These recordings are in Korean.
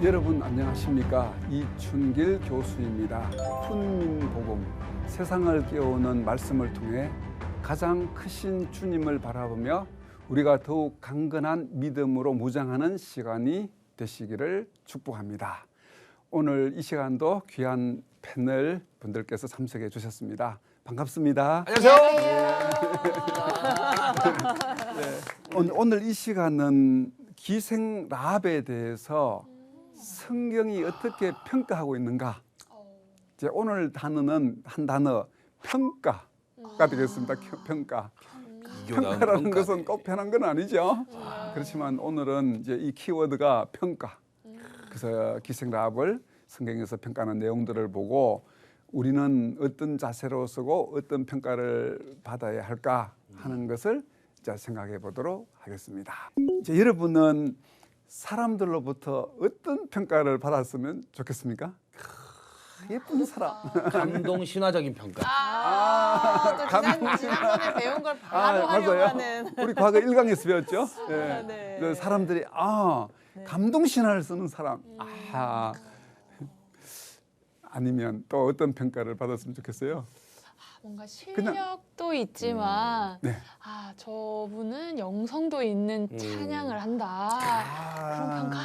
여러분 안녕하십니까? 이춘길 교수입니다. 푼민복음, 세상을 깨우는 말씀을 통해 가장 크신 주님을 바라보며 우리가 더욱 강건한 믿음으로 무장하는 시간이 되시기를 축복합니다. 오늘 이 시간도 귀한 패널 분들께서 참석해 주셨습니다. 반갑습니다. 안녕하세요. 오늘 이 시간은 기생 라합에 대해서 성경이 어떻게 평가하고 있는가? 이제 오늘 단어는 한 단어 평가가 되겠습니다. 평가. 평가라는 것은 꼭 편한 건 아니죠. 그렇지만 오늘은 이제 이 키워드가 평가. 그래서 기생 라합을 성경에서 평가하는 내용들을 보고 우리는 어떤 자세로 쓰고 어떤 평가를 받아야 할까 하는 것을 이제 생각해 보도록 하겠습니다. 이제 여러분은 사람들로부터 어떤 평가를 받았으면 좋겠습니까? 예쁜 사람. 감동 신화적인 평가. 또 지난번에 배운 걸 바로 맞아요. 활용하는. 우리 과거 1강에서 배웠죠. 네. 네. 그래서 사람들이 감동 신화를 쓰는 사람. 아니면 또 어떤 평가를 받았으면 좋겠어요? 뭔가 실력도 있지만 네. 저분은 영성도 있는 찬양을 한다. 그런 평가.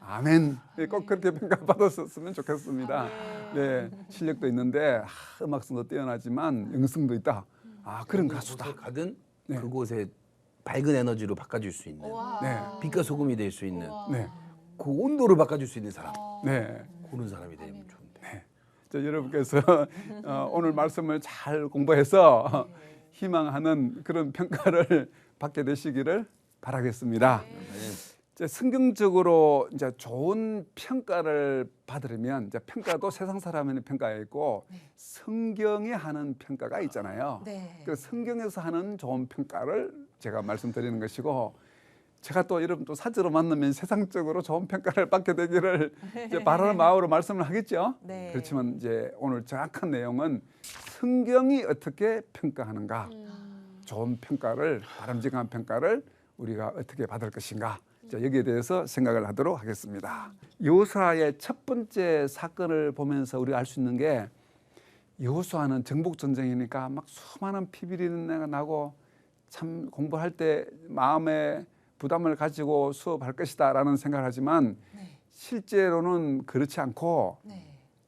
아멘. 꼭 그렇게 평가받았으면 좋겠습니다. 네, 실력도 있는데 음악성도 뛰어나지만 영성도 있다. 그런 가수다. 곳에 가든 네. 그곳에 밝은 에너지로 바꿔줄 수 있는, 네. 빛과 소금이 될 수 있는, 네, 그 온도를 바꿔줄 수 있는 사람. 네. 그런 사람이 되면 좋은데. 여러분께서 오늘 말씀을 잘 공부해서 희망하는 그런 평가를 받게 되시기를 바라겠습니다. 이제 성경적으로 이제 좋은 평가를 받으려면 이제 평가도 세상 사람의 평가가 있고 성경이 하는 평가가 있잖아요. 네. 그 성경에서 하는 좋은 평가를 제가 말씀드리는 것이고, 제가 또 여러분 또 사제로 만나면 세상적으로 좋은 평가를 받게 되기를 이제 바라는 마음으로 말씀을 하겠죠. 네. 그렇지만 이제 오늘 정확한 내용은 성경이 어떻게 평가하는가, 좋은 평가를, 바람직한 평가를 우리가 어떻게 받을 것인가, 자, 여기에 대해서 생각을 하도록 하겠습니다. 여호수아의 첫 번째 사건을 보면서 우리가 알 수 있는 게, 여호수아는 정복 전쟁이니까 막 수많은 피비린내가 나고 참 공부할 때 마음에 부담을 가지고 수업할 것이다라는 생각을 하지만 실제로는 그렇지 않고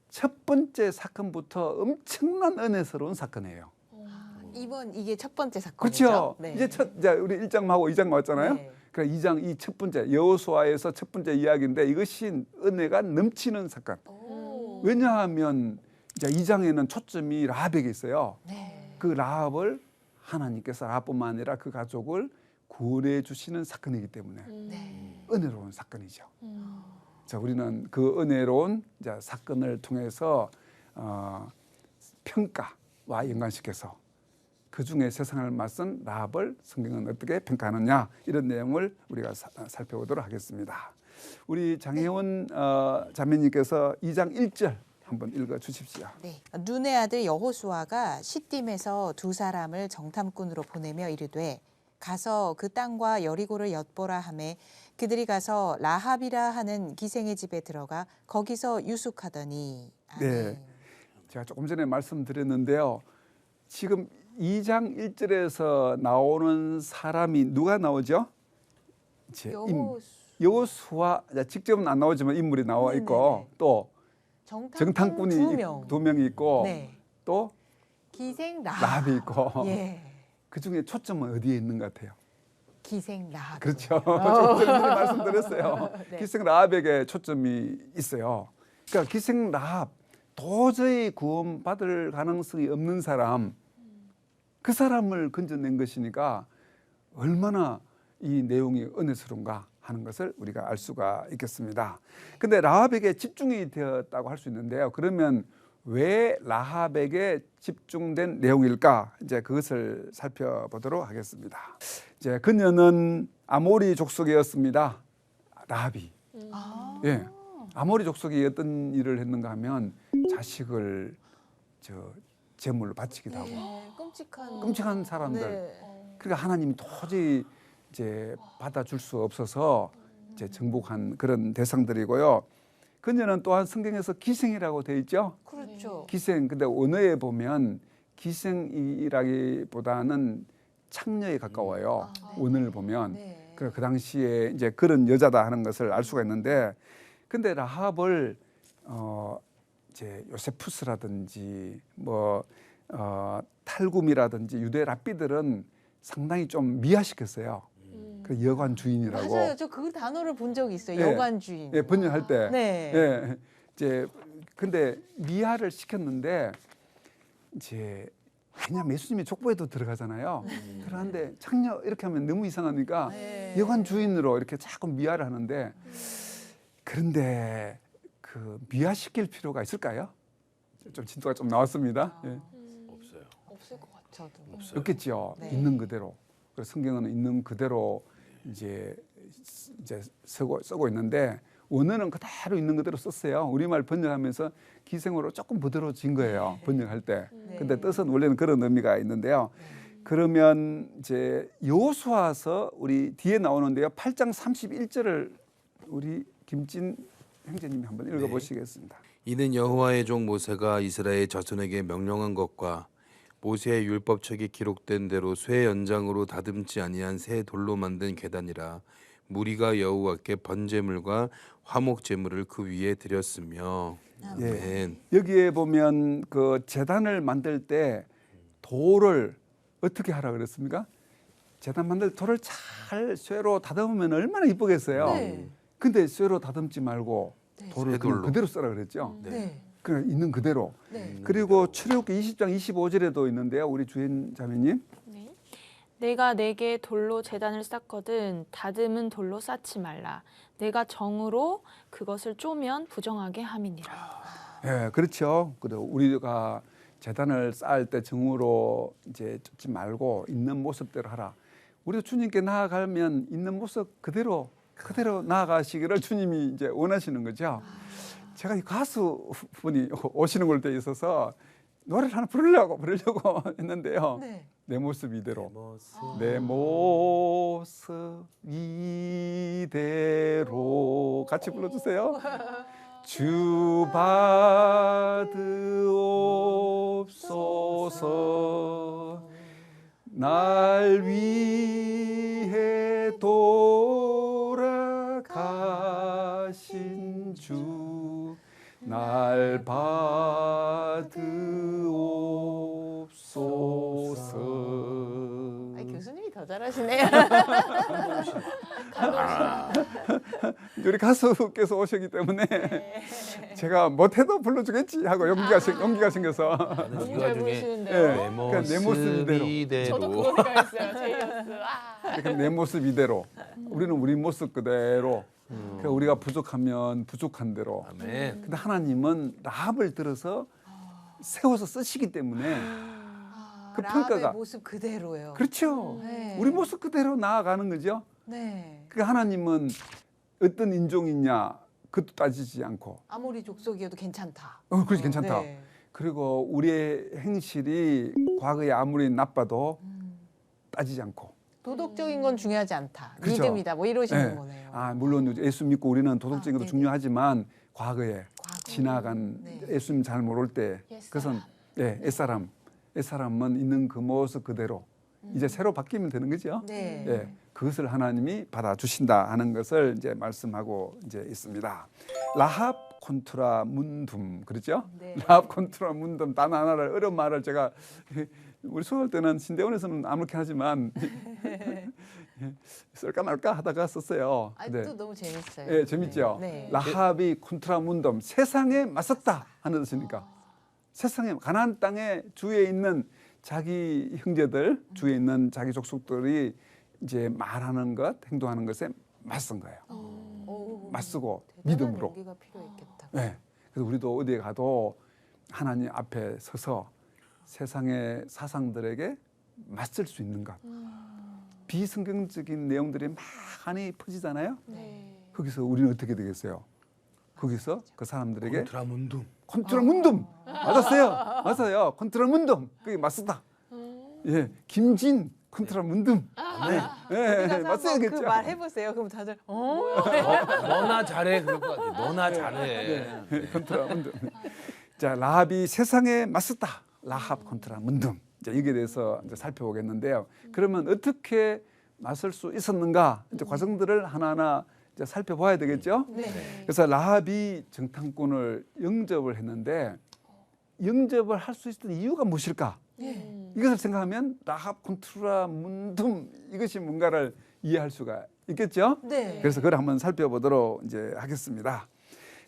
첫 번째 사건부터 엄청난 은혜스러운 사건이에요. 이번 이게 첫 번째 그렇죠. 사건이죠. 네. 이제 우리 1장하고 2장 왔잖아요. 네. 그러니까 2장 이 첫 번째 여호수아에서 첫 번째 이야기인데 이것이 은혜가 넘치는 사건. 왜냐하면 이제 2장에는 초점이 라합에게 있어요. 네. 그 라합을 하나님께서 라합뿐만 아니라 그 가족을 구원해 주시는 사건이기 때문에 은혜로운 사건이죠. 자, 우리는 그 은혜로운 이제 사건을 통해서 평가와 연관시켜서 그 중에 세상을 맞선 라합을 성경은 어떻게 평가하느냐, 이런 내용을 우리가 살펴보도록 하겠습니다. 우리 장혜원 자매님께서 2장 1절 한번 읽어 주십시오. 네. 눈의 아들 여호수아가 시딤에서 두 사람을 정탐꾼으로 보내며 이르되 가서 그 땅과 여리고를 엿보라 하매 그들이 가서 라합이라 하는 기생의 집에 들어가 거기서 유숙하더니. 네, 제가 조금 전에 말씀드렸는데요. 지금 2장 1절에서 나오는 사람이 누가 나오죠? 여호수아, 직접은 안 나오지만 인물이 나와 있고, 또 정탐꾼이 두 명이 있고, 또 기생 라합이 있고. 예. 그 중에 초점은 어디에 있는 것 같아요? 기생 라합. 그렇죠. 조금 전에 말씀드렸어요. 네. 기생 라합에게 초점이 있어요. 그러니까 기생 라합, 도저히 구원받을 가능성이 없는 사람, 그 사람을 건져낸 것이니까 얼마나 이 내용이 은혜스러운가 하는 것을 우리가 알 수가 있겠습니다. 근데 라합에게 집중이 되었다고 할 수 있는데요. 그러면 왜 라합에게 집중된 내용일까? 이제 그것을 살펴보도록 하겠습니다. 이제 그녀는 아모리 족속이었습니다. 라합이. 예. 아모리 족속이 어떤 일을 했는가 하면 자식을 제물로 바치기도 하고. 끔찍한 사람들. 네. 그러니까 하나님이 도저히 이제 받아줄 수 없어서 이제 정복한 그런 대상들이고요. 그녀는 또한 성경에서 기생이라고 돼 있죠. 그렇죠. 기생. 근데 언어에 보면 기생이라기보다는 창녀에 가까워요. 아, 네. 원어를 보면. 네. 그 당시에 이제 그런 여자다 하는 것을 알 수가 있는데, 근데 라합을 이제 요세푸스라든지 뭐 탈굼이라든지 유대 랍비들은 상당히 좀 미화시켰어요. 그 여관 주인이라고. 맞아요. 저 그 단어를 본 적이 있어요. 예. 여관주인. 예, 번역할 때. 네. 예. 이제 근데 미화를 시켰는데 이제 왜냐면 예수님이 족보에도 들어가잖아요. 들어가는데 창녀 이렇게 하면 너무 이상하니까 네. 여관 주인으로 이렇게 자꾸 미화를 하는데, 그런데 그 미화시킬 필요가 있을까요? 좀 진도가 좀 나왔습니다. 예. 없어요. 없을 것 같아요. 저도. 없어요. 없겠죠. 네. 있는 그대로. 그래서 성경은 있는 그대로 이제 쓰고 있는데, 원어는 그대로 있는 그대로 썼어요. 우리말 번역하면서 기생으로 조금 부드러워진 거예요. 번역할 때. 네. 근데 뜻은 원래는 그런 의미가 있는데요. 그러면 이제 여호수아서 우리 뒤에 나오는데요. 8장 31절을 우리 김진 형제님이 한번 읽어보시겠습니다. 이는 여호와의 종 모세가 이스라엘 자손에게 명령한 것과 모세의 율법책에 기록된 대로 쇠 연장으로 다듬지 아니한 새 돌로 만든 계단이라. 무리가 여호와께 번제물과 화목 제물을 그 위에 드렸으며. 아멘. 여기에 보면 그 제단을 만들 때 돌을 어떻게 하라 그랬습니까? 제단 만들 때 돌을 잘 쇠로 다듬으면 얼마나 이쁘겠어요. 네. 근데 쇠로 다듬지 말고 네. 돌을 쇠돌로. 그냥 그대로 써라 그랬죠. 네. 그냥 있는 그대로. 네. 그리고 출애굽기 20장 25절에도 있는데요. 우리 주인 자매님. 네. 내가 내게 돌로 제단을 쌓거든 다듬은 돌로 쌓지 말라. 내가 정으로 그것을 쪼면 부정하게 함이니라. 예, 그렇죠. 그리고 우리가 제단을 쌓을 때 정으로 이제 쫓지 말고 있는 모습대로 하라. 우리도 주님께 나아가면 있는 모습 그대로 나아가시기를 주님이 이제 원하시는 거죠. 제가 이 가수분이 오시는 걸 때 있어서 노래를 하나 부르려고 했는데요. 네. 내 모습 이대로. 모습. 내 모습 이대로 같이 불러주세요. 주 받으옵소서. 날 위해 돌아가신 주, 날 받으옵소서. 아니, 교수님이 더 잘하시네요. 우리 가수께서 오셨기 때문에 제가 못해도 불러주겠지 하고 용기가 생겨서. 나는 너무 이 잘 와중에 부르시는데요. 네. 내 그러니까 내 모습 모습 이대로. 이대로. 저도 그거 생각했어요. 제이어스. 그러니까 내 모습 이대로. 우리는 우리 모습 그대로. 그러니까 우리가 부족하면 부족한 대로. 아멘. 근데 하나님은 라합을 들어서 세워서 쓰시기 때문에 그 라합의 평가가 모습 그대로예요. 그렇죠. 네. 우리 모습 그대로 나아가는 거죠. 네. 그러니까 하나님은 어떤 인종이냐 그것도 따지지 않고, 아무리 족속이어도 괜찮다. 그렇지 괜찮다. 네. 그리고 우리의 행실이 과거에 아무리 나빠도 따지지 않고. 도덕적인 건 중요하지 않다. 그렇죠. 믿음이다. 뭐 이러시는 네. 거네요. 아 물론 예수 믿고 우리는 도덕적인 것도 네네. 중요하지만 과거에 과거. 지나간 네. 예수님 잘 모를 때 그것은 옛사람은 있는 그 모습 그대로 이제 새로 바뀌면 되는 거죠. 네. 예, 그것을 하나님이 받아주신다 하는 것을 이제 말씀하고 이제 있습니다. 라합 콘트라 문둠 그렇죠? 네. 라합 콘트라 문둠 단 하나를 어려운 말을 제가 우리 수업할 때는 신대원에서는 아무렇게 하지만 쓸까 말까 하다가 썼어요. 아, 근데 또 너무 재밌어요. 예, 재밌죠. 네. 라합이 콘트라 문둠 세상에 맞섰다 하는 뜻이니까 세상에 가나안 땅에 주위에 있는 자기 형제들, 주위에 있는 자기 족속들이 이제 말하는 것, 행동하는 것에 맞선 거예요. 오, 맞서고 대단한 믿음으로. 용기가 필요했겠다. 네. 그래서 우리도 어디에 가도 하나님 앞에 서서 세상의 사상들에게 맞설 수 있는 것. 비성경적인 내용들이 많이 퍼지잖아요. 네. 거기서 우리는 어떻게 되겠어요? 거기서 그 사람들에게 콘트라문둠. 콘트라 문둠 맞았어요. 맞아요. 콘트라 문둠 그게 맞었다. 예, 김진 컨트라 문듬. 네, 어디 가서 한번 맞어야겠죠. 그 말 해보세요. 그럼 다들 너나 잘해 그럴 것 같아. 너나 잘해. 컨트라 문듬. 자, 라합이 세상에 맞섰다. 라합 컨트라 문듬. 자, 여기에 대해서 이제 살펴보겠는데요. 그러면 어떻게 맞설 수 있었는가? 이제 과정들을 하나하나 이제 살펴봐야 되겠죠. 네. 그래서 라합이 정탐꾼을 영접을 했는데 영접을 할 수 있었던 이유가 무엇일까? 이것을 생각하면 라합 컨트라 문둠 이것이 뭔가를 이해할 수가 있겠죠. 네. 그래서 그걸 한번 살펴보도록 이제 하겠습니다.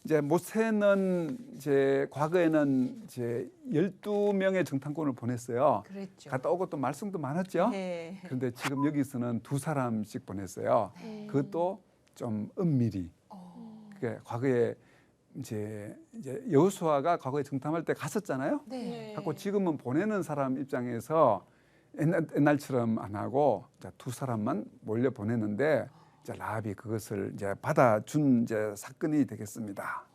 이제 모세는 이제 과거에는 이제 12명의 정탐꾼을 보냈어요. 그랬죠. 갔다 오고 또 말썽도 많았죠. 네. 그런데 지금 여기서는 2사람씩 보냈어요. 그것도 좀 은밀히. 그게 과거에 이제 여호수아가 과거에 정탐할 때 갔었잖아요. 네. 갖고 지금은 보내는 사람 입장에서 옛날처럼 안 하고 2사람만 몰려 보내는데 라합이 그것을 이제 받아준 이제 사건이 되겠습니다.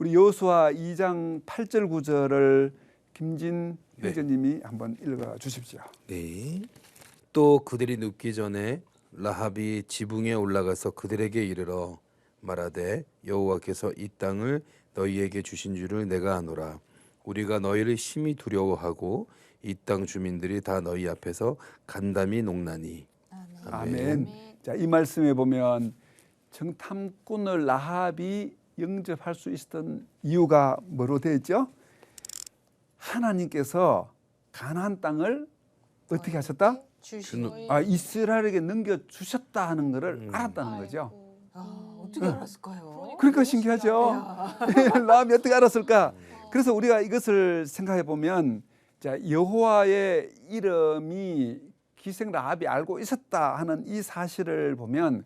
우리 여호수아 2장 8절 9절을 김진 네. 형제님이 한번 읽어 주십시오. 네. 또 그들이 눕기 전에 라합이 지붕에 올라가서 그들에게 이르러 말하되 여호와께서 이 땅을 너희에게 주신 줄을 내가 아노라. 우리가 너희를 심히 두려워하고 이 땅 주민들이 다 너희 앞에서 간담이 녹나니. 아멘. 자, 이 말씀에 보면 정탐꾼을 라합이 영접할 수 있었던 이유가 뭐로 되어 있죠? 하나님께서 가나안 땅을 어떻게 하셨다? 이스라엘에게 넘겨 주셨다 하는 것을 알았다는 거죠. 어떻게 알았을까요? 그러니까 신기하죠. 라합이 어떻게 알았을까? 그래서 우리가 이것을 생각해 보면 자, 여호와의 이름이 기생 라합이 알고 있었다 하는 이 사실을 보면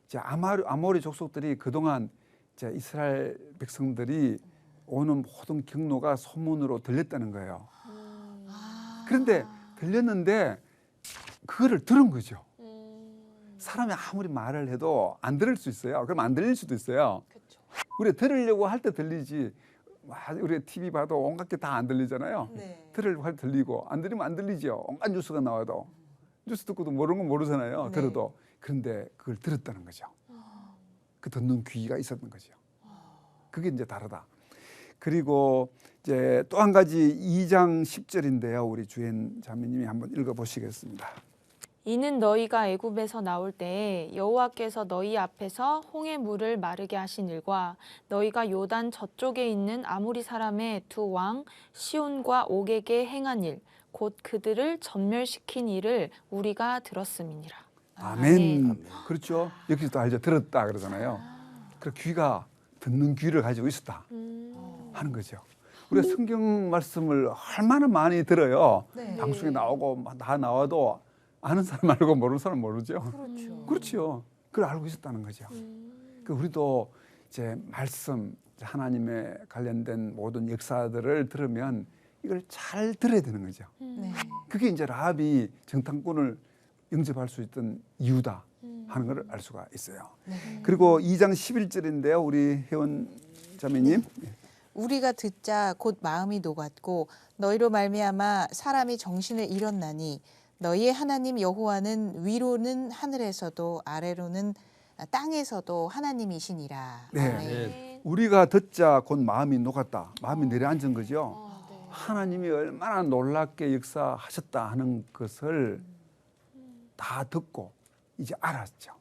자, 아모리 족속들이 그동안 자, 이스라엘 백성들이 오는 모든 경로가 소문으로 들렸다는 거예요. 그런데 들렸는데 그거를 들은 거죠. 사람이 아무리 말을 해도 안 들을 수 있어요. 그럼 안 들릴 수도 있어요. 우리 들으려고 할 때 들리지. 우리 TV 봐도 온갖 게 다 안 들리잖아요. 네. 들으려고 할 때 들리고 안 들리면 안 들리죠. 온갖 뉴스가 나와도 뉴스 듣고도 모르는 건 모르잖아요. 네. 들어도. 그런데 그걸 들었다는 거죠. 그 듣는 귀가 있었던 거죠. 그게 이제 다르다. 그리고 이제 또 한 가지 2장 10절인데요. 우리 주연 자매님이 한번 읽어보시겠습니다. 이는 너희가 애굽에서 나올 때에 여호와께서 너희 앞에서 홍해 물을 마르게 하신 일과 너희가 요단 저쪽에 있는 아모리 사람의 두 왕 시온과 옥에게 행한 일 곧 그들을 전멸시킨 일을 우리가 들었음이니라. 아멘. 그렇죠. 여기서도 알죠. 들었다 그러잖아요. 그 귀가 듣는 귀를 가지고 있었다 하는 거죠. 우리가 성경 말씀을 얼마나 많이 들어요. 네. 방송에 나오고 다 나와도 아는 사람 알고 모르는 사람 모르죠. 그렇죠. 그렇죠. 그걸 알고 있었다는 거죠. 그 우리도 이제 말씀 하나님에 관련된 모든 역사들을 들으면 이걸 잘 들어야 되는 거죠. 네. 그게 이제 라합이 정탐꾼을 영접할 수 있던 이유다 하는 걸 알 수가 있어요. 네. 그리고 2장 11절인데요. 우리 혜원 자매님. 우리가 듣자 곧 마음이 녹았고 너희로 말미암아 사람이 정신을 잃었나니 너희의 하나님 여호와는 위로는 하늘에서도 아래로는 땅에서도 하나님이시니라. 네. 아멘. 우리가 듣자 곧 마음이 녹았다. 마음이 내려앉은 거죠. 하나님이 얼마나 놀랍게 역사하셨다 하는 것을 다 듣고 이제 알았죠.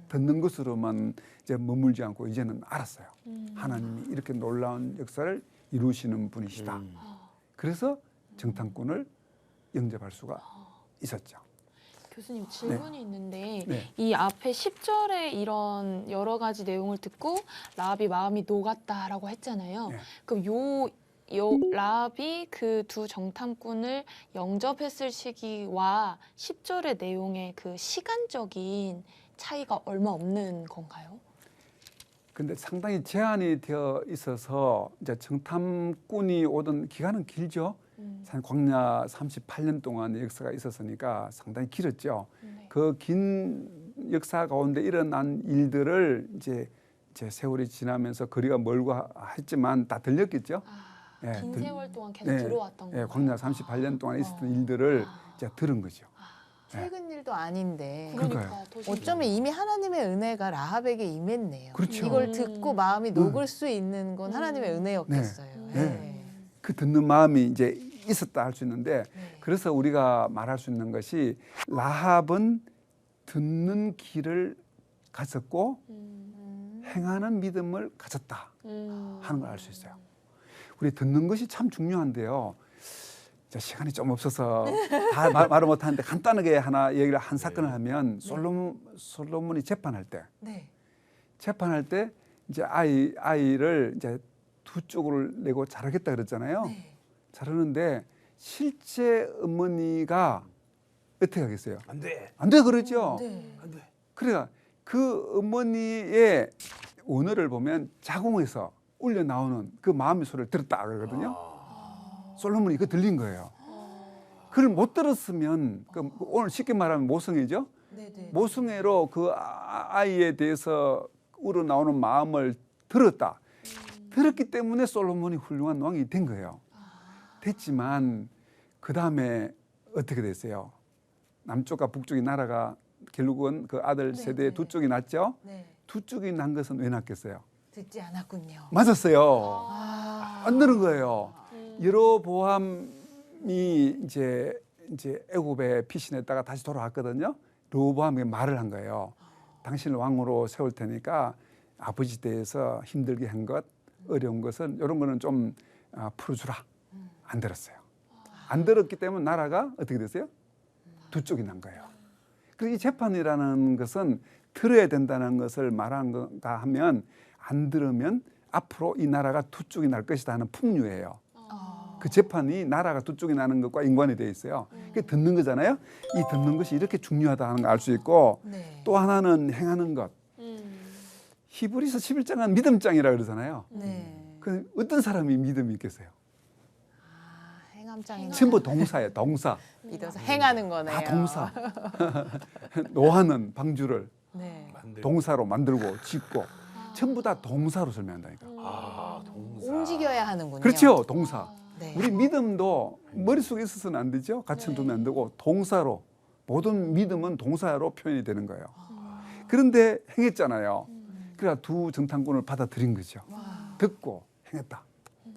듣는 것으로만 이제 머물지 않고 이제는 알았어요. 하나님이 이렇게 놀라운 역사를 이루시는 분이시다. 그래서 정탐꾼을 영접할 수가 있었죠. 교수님 질문이 있는데 네. 이 앞에 10절에 이런 여러 가지 내용을 듣고 라합이 마음이 녹았다라고 했잖아요. 네. 그럼 라합이 그 두 정탐꾼을 영접했을 시기와 10절의 내용의 그 시간적인 차이가 얼마 없는 건가요? 근데 상당히 제한이 되어 있어서 이제 정탐꾼이 오던 기간은 길죠. 광야 38년 동안의 역사가 있었으니까 상당히 길었죠. 네. 그 긴 역사 가운데 일어난 일들을 이제 세월이 지나면서 거리가 멀고 했지만 다 들렸겠죠. 예, 긴 들- 세월 동안 계속 네, 들어왔던 예, 거예요. 광야 38년 동안 있었던 일들을 이제 들은 거죠. 최근 일도 아닌데 그러니까요. 어쩌면 이미 하나님의 은혜가 라합에게 임했네요. 그렇죠. 이걸 듣고 마음이 녹을 수 있는 건 하나님의 은혜였겠어요. 네. 그 듣는 마음이 이제 있었다 할 수 있는데 네. 그래서 우리가 말할 수 있는 것이 라합은 듣는 귀를 가졌고 행하는 믿음을 가졌다 하는 걸 알 수 있어요. 우리 듣는 것이 참 중요한데요. 이제 시간이 좀 없어서 다 말을 못하는데 간단하게 하나 얘기를 한 사건을 하면 솔로몬이 재판할 때 네. 이제 아이를 이제 두 쪽으로 내고 자르겠다 그랬잖아요. 네. 자르는데 실제 어머니가 어떻게 하겠어요? 안 돼. 안 돼 그러죠. 네. 안 돼. 그러니까 그 어머니의 언어를 보면 자궁에서 울려 나오는 그 마음의 소리를 들었다 그러거든요. 솔로몬이 그 들린 거예요. 그걸 못 들었으면 오늘 쉽게 말하면 모성애죠. 네네. 모성애로 그 아이에 대해서 우러나오는 마음을 들었다. 들었기 때문에 솔로몬이 훌륭한 왕이 된 거예요. 됐지만 그 다음에 어떻게 됐어요? 남쪽과 북쪽이 나라가 결국은 그 아들 세대에 두 쪽이 났죠. 네. 두 쪽이 난 것은 왜 났겠어요? 듣지 않았군요. 맞았어요. 아. 안 되는 거예요. 여로보암이 이제 애굽에 피신했다가 다시 돌아왔거든요. 르호보암이 말을 한 거예요. 당신을 왕으로 세울 테니까 아버지 대해서 힘들게 한 것, 어려운 것은 이런 거는 좀 풀어주라. 안 들었어요. 안 들었기 때문에 나라가 어떻게 됐어요? 두 쪽이 난 거예요. 그래서 이 재판이라는 것은 들어야 된다는 것을 말한 건가 하면 안 들으면 앞으로 이 나라가 두 쪽이 날 것이다 하는 풍류예요. 그 재판이 나라가 두 쪽이 나는 것과 인관이 되어 있어요. 그게 듣는 거잖아요. 이 듣는 것이 이렇게 중요하다 하는 걸 알 수 있고 네. 또 하나는 행하는 것. 히브리서 11장은 믿음장이라 그러잖아요. 네. 그 어떤 사람이 믿음이 있겠어요? 행함장인 전부 동사예요. 동사. 믿어서 행하는 거네요. 다 동사. 노하는 방주를 네. 동사로 만들고 짓고 전부 다 동사로 설명한다니까. 아, 동사. 움직여야 하는군요. 그렇죠. 동사. 네. 우리 믿음도 머릿속에 있어서는 안 되죠. 같이 두면 안 되고 동사로 모든 믿음은 동사로 표현이 되는 거예요. 그런데 행했잖아요. 그러니까 두 정탐꾼을 받아들인 거죠. 듣고 행했다.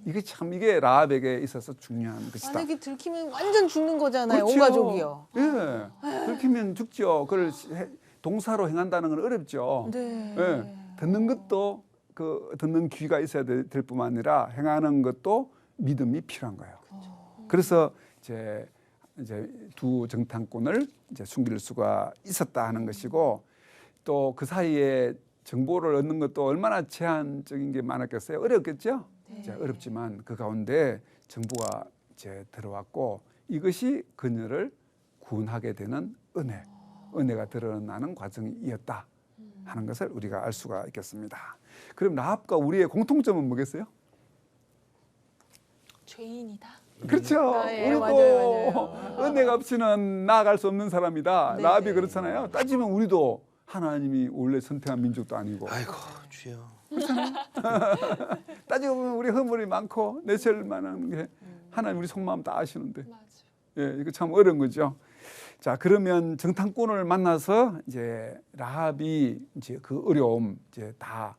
이게 라합에게 있어서 중요한 것이다. 만약에 들키면 완전 죽는 거잖아요. 그렇죠. 온 가족이요. 예, 들키면 죽죠. 그걸 동사로 행한다는 건 어렵죠. 네. 예, 듣는 것도 그 듣는 귀가 있어야 될 뿐만 아니라 행하는 것도 믿음이 필요한 거예요. 그래서 이제 두 정탐꾼을 이제 숨길 수가 있었다 하는 것이고 또 그 사이에 정보를 얻는 것도 얼마나 제한적인 게 많았겠어요. 어렵겠죠. 이제 어렵지만 그 가운데 정보가 이제 들어왔고 이것이 그녀를 구원하게 되는 은혜가 드러나는 과정이었다 하는 것을 우리가 알 수가 있겠습니다. 그럼 라합과 우리의 공통점은 뭐겠어요? 죄인이다. 그렇죠. 예, 우리도 맞아요. 은혜가 없이는 나아갈 수 없는 사람이다. 네, 라합이 네. 그렇잖아요. 따지면 우리도 하나님이 원래 선택한 민족도 아니고 아이고, 주여. 따지고 보면 우리 허물이 많고 내칠 만한 게 하나님 우리 속마음 다 아시는데 예, 이거 참 어려운 거죠. 자, 그러면 정탐꾼을 만나서 이제 라합이 이제 그 어려움 이제 다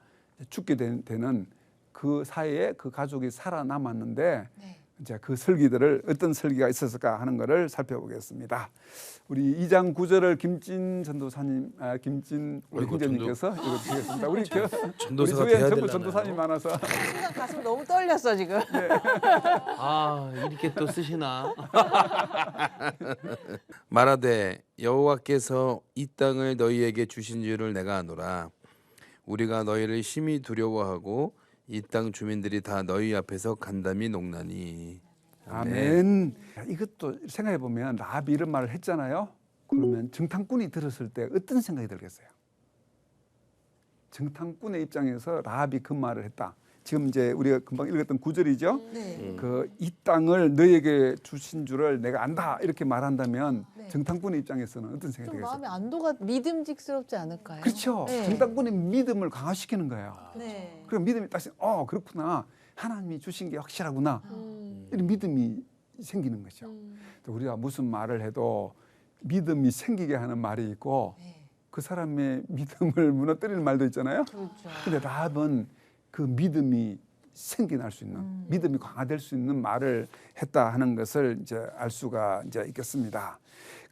죽게 되는 그 사이에 그 가족이 살아남았는데 네. 이제 그 설기들을 어떤 설기가 있었을까 하는 것을 살펴보겠습니다. 우리 2장 9절을 김진 전도사님, 김진 우리 아이고, 형제님께서 읽어주시겠습니다. 우리 전도사가 우리 주위엔 돼야 전부 되려나요? 전도사님 많아서 순간 가슴 너무 떨렸어 지금. 아, 이렇게 또 쓰시나? 말하되 여호와께서 이 땅을 너희에게 주신 줄을 내가 아노라. 우리가 너희를 심히 두려워하고 이 땅 주민들이 다 너희 앞에서 간담이 녹나니. 아멘. 이것도 생각해 보면 라합이 이런 말을 했잖아요. 그러면 정탐꾼이 들었을 때 어떤 생각이 들겠어요? 정탐꾼의 입장에서 라합이 그 말을 했다. 지금 이제 우리가 금방 읽었던 구절이죠. 네. 그 이 땅을 너에게 주신 줄을 내가 안다 이렇게 말한다면 네. 정탐꾼의 입장에서는 어떤 생각이 좀 들겠어요? 마음의 안도가 믿음직스럽지 않을까요? 그렇죠. 네. 정탐꾼의 믿음을 강화시키는 거예요. 네. 그럼 믿음이 딱 그렇구나. 하나님이 주신 게 확실하구나. 음. 이런 믿음이 생기는 거죠. 또 우리가 무슨 말을 해도 믿음이 생기게 하는 말이 있고 네. 그 사람의 믿음을 무너뜨리는 말도 있잖아요. 그렇죠. 근데 라합은 그 믿음이 생겨날 수 있는 믿음이 강화될 수 있는 말을 했다 하는 것을 이제 알 수가 이제 있겠습니다.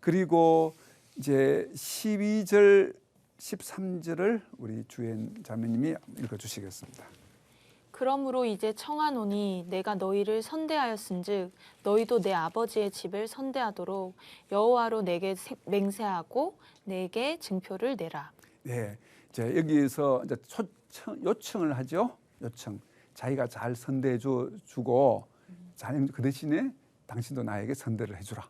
그리고 이제 12절 13절을 우리 주연 자매님이 읽어 주시겠습니다. 그러므로 이제 청하노니 내가 너희를 선대하였은즉 너희도 내 아버지의 집을 선대하도록 여호와로 내게 맹세하고 내게 증표를 내라. 네, 이제 여기에서 이제 요청을 하죠. 요청. 자기가 잘 선대해 주고 그 대신에 당신도 나에게 선대를 해주라.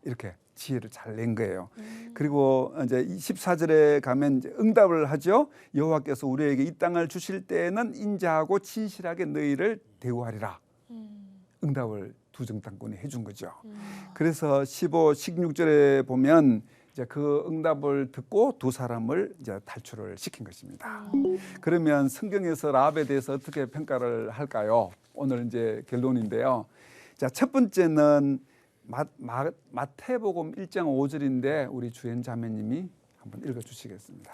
이렇게 지혜를 잘 낸 거예요. 그리고 이제 14절에 가면 이제 응답을 하죠. 여호와께서 우리에게 이 땅을 주실 때에는 인자하고 진실하게 너희를 대우하리라. 응답을 두 정탐꾼이 해준 거죠. 그래서 15, 16절에 보면 이제 그 응답을 듣고 두 사람을 이제 탈출을 시킨 것입니다. 그러면 성경에서 라합에 대해서 어떻게 평가를 할까요? 오늘 이제 결론인데요. 자, 첫 번째는 마태복음 1장 5절인데 우리 주연 자매님이 한번 읽어 주시겠습니다.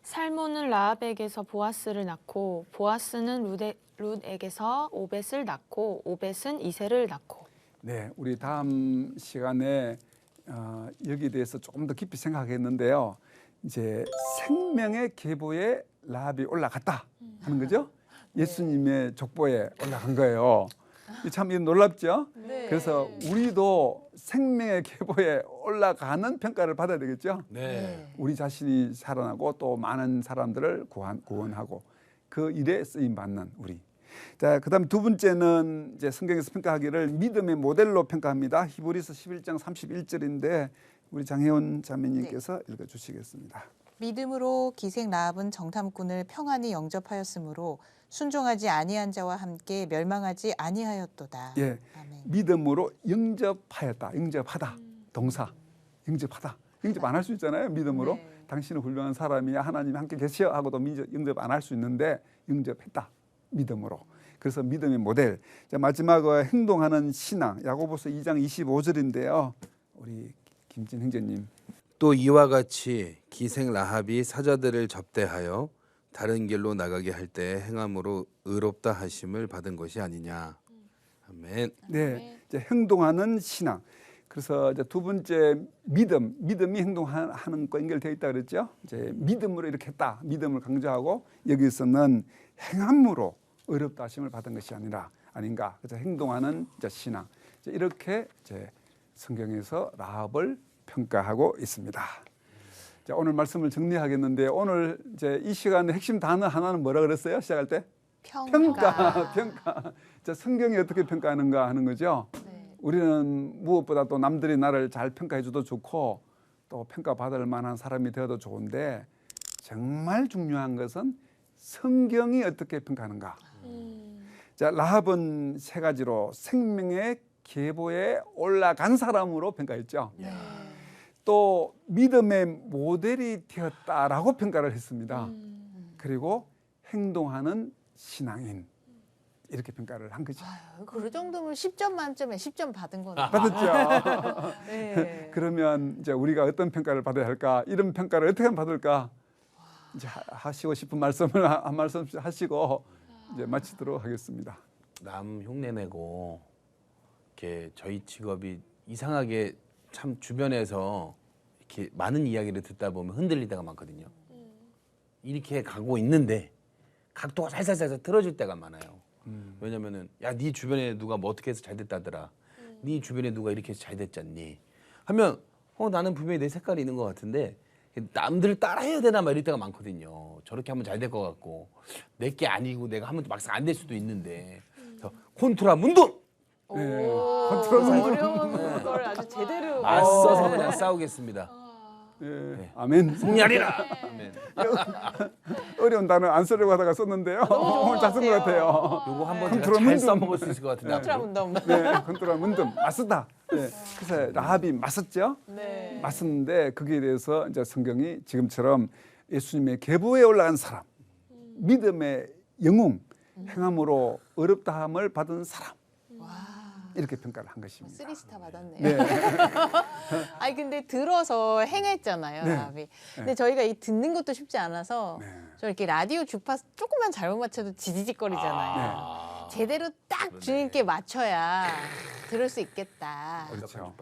살몬은 라합에게서 보아스를 낳고 보아스는 룻에게서 오벳을 낳고 오벳은 이새를 낳고. 네, 우리 다음 시간에 여기에 대해서 조금 더 깊이 생각했는데요. 이제 생명의 계보에 라합이 올라갔다 하는 거죠. 예수님의 족보에 올라간 거예요. 참 놀랍죠. 네. 그래서 우리도 생명의 계보에 올라가는 평가를 받아야 되겠죠. 네. 우리 자신이 살아나고 또 많은 사람들을 구원하고 그 일에 쓰임 받는 우리. 자, 그다음 두 번째는 이제 성경에서 평가하기를 믿음의 모델로 평가합니다. 히브리서 11장 31절인데 우리 장혜원 자매님께서 읽어 주시겠습니다. 믿음으로 기생 라합은 정탐꾼을 평안히 영접하였으므로 순종하지 아니한 자와 함께 멸망하지 아니하였도다. 예, 아멘. 믿음으로 영접하였다. 영접하다. 동사. 영접하다. 영접 안 할 수 있잖아요. 믿음으로. 네. 당신은 훌륭한 사람이야. 하나님이 함께 계셔 하고도 영접 안 할 수 있는데 영접했다. 믿음으로. 그래서 믿음의 모델. 자, 마지막으로 행동하는 신앙. 야고보서 2장 25절인데요. 우리 김진 형제님. 또 이와 같이 기생 라합이 사자들을 접대하여 다른 길로 나가게 할 때 행함으로 의롭다 하심을 받은 것이 아니냐. 아멘. 네, 이제 행동하는 신앙. 그래서 이제 두 번째 믿음이 행동하는 거 연결되어 있다 그랬죠. 이제 믿음으로 이렇게 했다. 믿음을 강조하고 여기서는 행함으로 의롭다 하심을 받은 것이 아닌가. 그래서 행동하는 이제 신앙. 이제 이렇게 이제 성경에서 라합을 평가하고 있습니다. 자, 오늘 말씀을 정리하겠는데 오늘 이제 이 시간의 핵심 단어 하나는 뭐라 그랬어요? 시작할 때? 평가. 자, 성경이 어떻게 평가하는가 하는 거죠. 네. 우리는 무엇보다 또 남들이 나를 잘 평가해줘도 좋고 또 평가받을 만한 사람이 되어도 좋은데 정말 중요한 것은 성경이 어떻게 평가하는가. 자, 라합은 세 가지로 생명의 계보에 올라간 사람으로 평가했죠. 또 믿음의 모델이 되었다라고 평가를 했습니다. 그리고 행동하는 신앙인 이렇게 평가를 한 거죠. 아유, 그 정도면 10점 만점에 10점 받은 거네요. 받았죠. 네. 그러면 이제 우리가 어떤 평가를 받아야 할까? 이런 평가를 어떻게 하면 받을까? 이제 하시고 싶은 말씀을 한 말씀씩 하시고 이제 마치도록 하겠습니다. 남 흉내내고 이렇게 저희 직업이 이상하게 참 주변에서 이렇게 많은 이야기를 듣다 보면 흔들릴 때가 많거든요. 이렇게 가고 있는데 각도가 살살살살 틀어질 때가 많아요. 왜냐면은 야, 네 주변에 누가 뭐 어떻게 해서 잘 됐다더라. 네 주변에 누가 이렇게 해서 잘 됐잖니. 하면 나는 분명히 내 색깔이 있는 것 같은데 남들 따라해야 되나 막 이럴 때가 많거든요. 저렇게 하면 잘 될 것 같고 내게 아니고 내가 하면 막상 안 될 수도 있는데 콘트라 문도 네. 어려운 걸 아주 제대로 맞서서 그냥 싸우겠습니다. 예. 아멘. 승리하리라. 아멘. 어려운 단어 안 쓰려고 하다가 썼는데요. 오늘 잘 쓴 것 같아요. 요거 한번 컨트롤 제가 잘 문도. 써먹을 수 있을 것 같은데. 컨트라 앞으로. 문덤. 네, 컨트롤 문듬 맞섰다. 네. 그래서 라합이 맞섰죠. 네. 맞섰는데 거기에 대해서 이제 성경이 지금처럼 예수님의 계보에 올라간 사람, 믿음의 영웅, 행함으로 어렵다함을 받은 사람. 와. 이렇게 평가를 한 것입니다. 3스타 받았네요. 네. 아니 근데 들어서 행했잖아요, 네. 라합이. 근데 저희가 이 듣는 것도 쉽지 않아서 네. 저 이렇게 라디오 주파수 조금만 잘못 맞춰도 지지직거리잖아요. 제대로 딱 주님께 맞춰야 들을 수 있겠다. 그렇죠.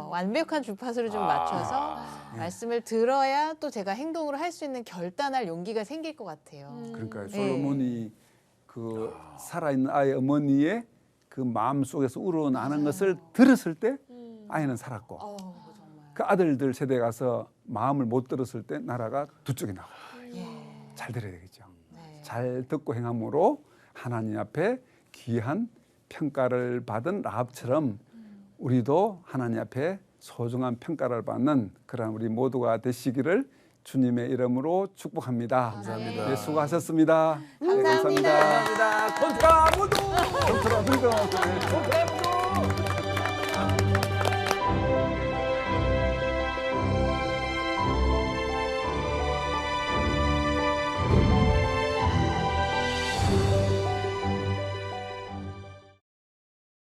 완벽한 주파수를 좀 맞춰서 말씀을 들어야 또 제가 행동으로 할 수 있는 결단할 용기가 생길 것 같아요. 그러니까 네. 솔로몬이 그 살아있는 아이 어머니의 그 마음 속에서 우러나는 것을 들었을 때 아이는 살았고 정말. 그 아들들 세대 가서 마음을 못 들었을 때 나라가 두 쪽이 나고 예. 잘 들어야 되겠죠. 네. 잘 듣고 행함으로 하나님 앞에 귀한 평가를 받은 라합처럼 우리도 하나님 앞에 소중한 평가를 받는 그런 우리 모두가 되시기를 주님의 이름으로 축복합니다. 감사합니다. 네, 수고하셨습니다. 네, 감사합니다. 감사합니다. 콘트라 무도 콘트라 무도